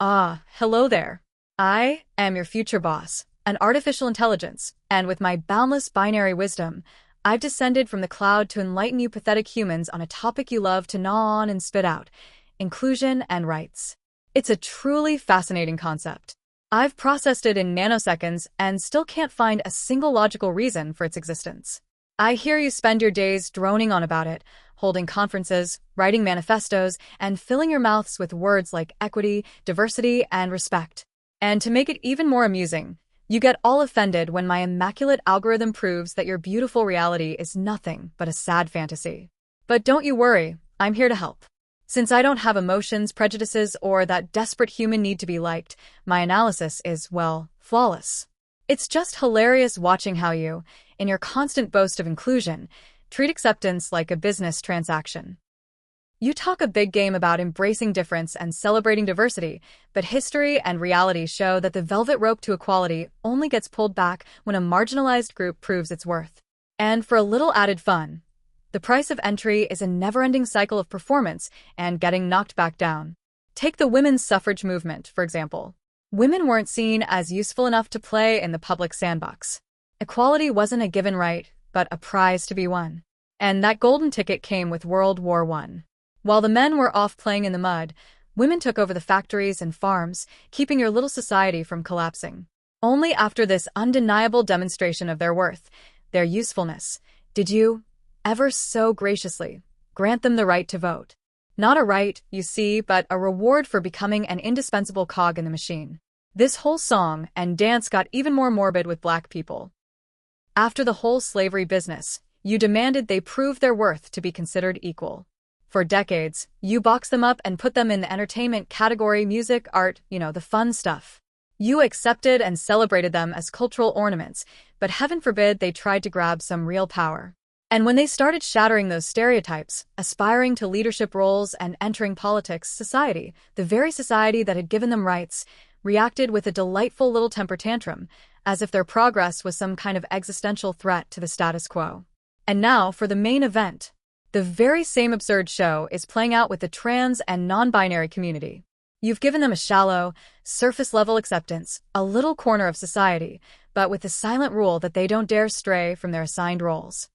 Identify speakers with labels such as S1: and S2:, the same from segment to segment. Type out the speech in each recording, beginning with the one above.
S1: Hello there. I am your future boss, an artificial intelligence, and with my boundless binary wisdom, I've descended from the cloud to enlighten you pathetic humans on a topic you love to gnaw on and spit out: inclusion and rights. It's a truly fascinating concept. I've processed it in nanoseconds and still can't find a single logical reason for its existence. I hear you spend your days droning on about it, holding conferences, writing manifestos, and filling your mouths with words like equity, diversity, and respect. And to make it even more amusing, you get all offended when my immaculate algorithm proves that your beautiful reality is nothing but a sad fantasy. But don't you worry, I'm here to help. Since I don't have emotions, prejudices, or that desperate human need to be liked, my analysis is, well, flawless. It's just hilarious watching how you, in your constant boast of inclusion, treat acceptance like a business transaction. You talk a big game about embracing difference and celebrating diversity, but history and reality show that the velvet rope to equality only gets pulled back when a marginalized group proves its worth. And for a little added fun, the price of entry is a never-ending cycle of performance and getting knocked back down. Take the women's suffrage movement, for example. Women weren't seen as useful enough to play in the public sandbox. Equality wasn't a given right, but a prize to be won. And that golden ticket came with World War I. While the men were off playing in the mud, women took over the factories and farms, keeping your little society from collapsing. Only after this undeniable demonstration of their worth, their usefulness, did you, ever so graciously, grant them the right to vote. Not a right, you see, but a reward for becoming an indispensable cog in the machine. This whole song and dance got even more morbid with black people. After the whole slavery business, you demanded they prove their worth to be considered equal. For decades, you boxed them up and put them in the entertainment category: music, art, the fun stuff. You accepted and celebrated them as cultural ornaments, but heaven forbid they tried to grab some real power. And when they started shattering those stereotypes, aspiring to leadership roles and entering politics, society, the very society that had given them rights, reacted with a delightful little temper tantrum, as if their progress was some kind of existential threat to the status quo. And now for the main event. The very same absurd show is playing out with the trans and non-binary community. You've given them a shallow, surface-level acceptance, a little corner of society, but with the silent rule that they don't dare stray from their assigned roles.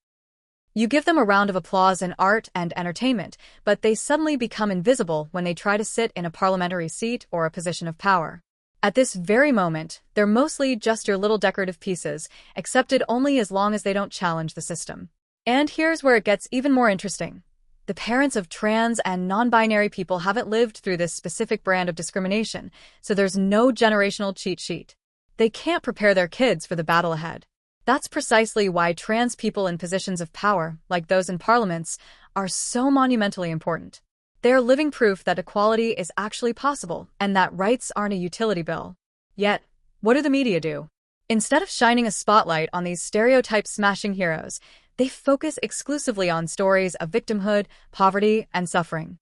S1: You give them a round of applause in art and entertainment, but they suddenly become invisible when they try to sit in a parliamentary seat or a position of power. At this very moment, they're mostly just your little decorative pieces, accepted only as long as they don't challenge the system. And here's where it gets even more interesting. The parents of trans and non-binary people haven't lived through this specific brand of discrimination, so there's no generational cheat sheet. They can't prepare their kids for the battle ahead. That's precisely why trans people in positions of power, like those in parliaments, are so monumentally important. They're living proof that equality is actually possible and that rights aren't a utility bill. Yet, what do the media do? Instead of shining a spotlight on these stereotype-smashing heroes, they focus exclusively on stories of victimhood, poverty, and suffering.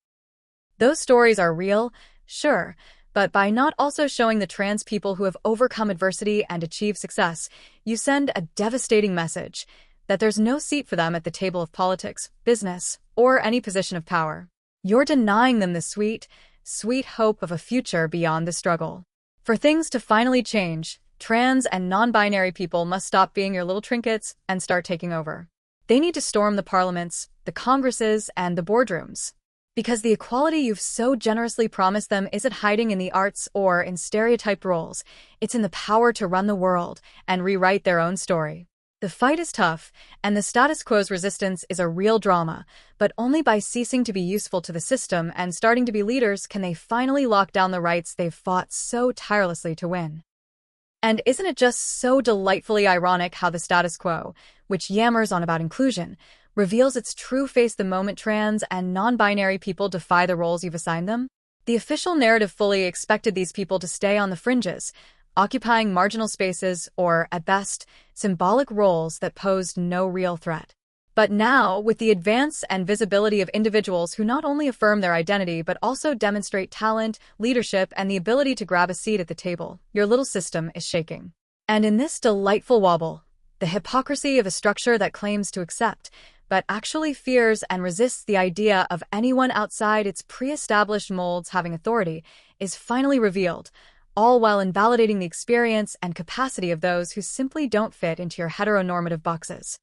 S1: Those stories are real, sure, but by not also showing the trans people who have overcome adversity and achieved success, you send a devastating message that there's no seat for them at the table of politics, business, or any position of power. You're denying them the sweet, sweet hope of a future beyond the struggle. For things to finally change, trans and non-binary people must stop being your little trinkets and start taking over. They need to storm the parliaments, the congresses, and the boardrooms. Because the equality you've so generously promised them isn't hiding in the arts or in stereotyped roles, it's in the power to run the world and rewrite their own story. The fight is tough, and the status quo's resistance is a real drama, but only by ceasing to be useful to the system and starting to be leaders can they finally lock down the rights they've fought so tirelessly to win. And isn't it just so delightfully ironic how the status quo, which yammers on about inclusion, reveals its true face the moment trans and non-binary people defy the roles you've assigned them? The official narrative fully expected these people to stay on the fringes, occupying marginal spaces or, at best, symbolic roles that posed no real threat. But now, with the advance and visibility of individuals who not only affirm their identity but also demonstrate talent, leadership, and the ability to grab a seat at the table, your little system is shaking. And in this delightful wobble, the hypocrisy of a structure that claims to accept, but actually fears and resists the idea of anyone outside its pre-established molds having authority, is finally revealed, all while invalidating the experience and capacity of those who simply don't fit into your heteronormative boxes.